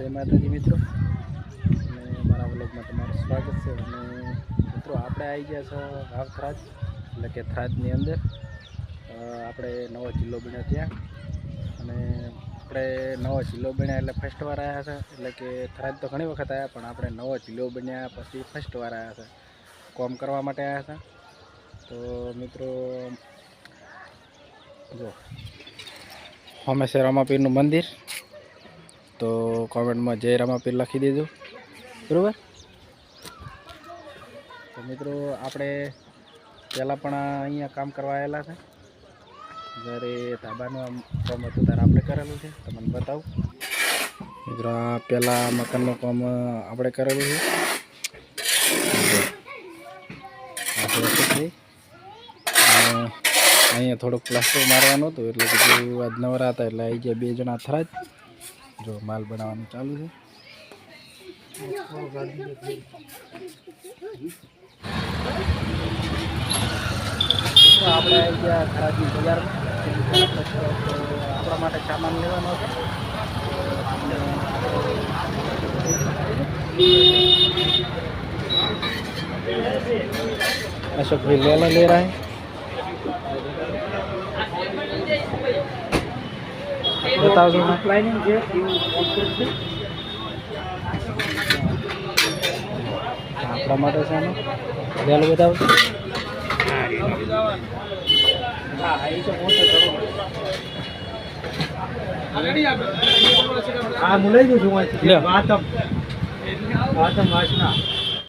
જય માતાજી મિત્રો, અને મારા વ્લોગમાં તમારું સ્વાગત છે. અને મિત્રો આપણે આવી ગયા છો વાવ થરાદ, એટલે કે થરાદની અંદર આપણે નવો જિલ્લો બન્યો ત્યાં. અને આપણે નવો જિલ્લો બન્યા એટલે ફર્સ્ટ વાર આવ્યા છે. એટલે કે થરાદ તો ઘણી વખત આવ્યા, પણ આપણે નવો જિલ્લો બન્યા પછી ફર્સ્ટ વાર આવ્યા છે, કોમ કરવા માટે આવ્યા છે. તો મિત્રો જો અમે છે રામાપીરનું મંદિર, તો કોમેન્ટમાં જય રામાપીર લખી દેજો, બરાબર. તો મિત્રો આપણે પહેલાં પણ અહીંયા કામ કરવા આવેલા છે. જ્યારે ધાબાનું આમ કામ હતું ત્યારે આપણે કરેલું છે, તમને બતાવું. મિત્રો આ પહેલાં મકાનનું કામ આપણે કરેલું છે. અહીંયા થોડુંક પ્લાસ્ટર મારવાનું હતું, એટલે કીધું આજ નવરા હતા એટલે આવી ગયા 2 જણા થરાદ. જો માલ બનાવવાનું ચાલુ છે. આપણે આવી ગયા થરાદની બજારમાં. આપણા માટે સામાન લેવાનો છે. अशोक भाई लेला ले रहा है. बताओ जो लाइनिंग है આપણા માટે છે ને લેલો બતાવો. આ મુલાઈ ગયું છું વાતમ વાતમ વાસના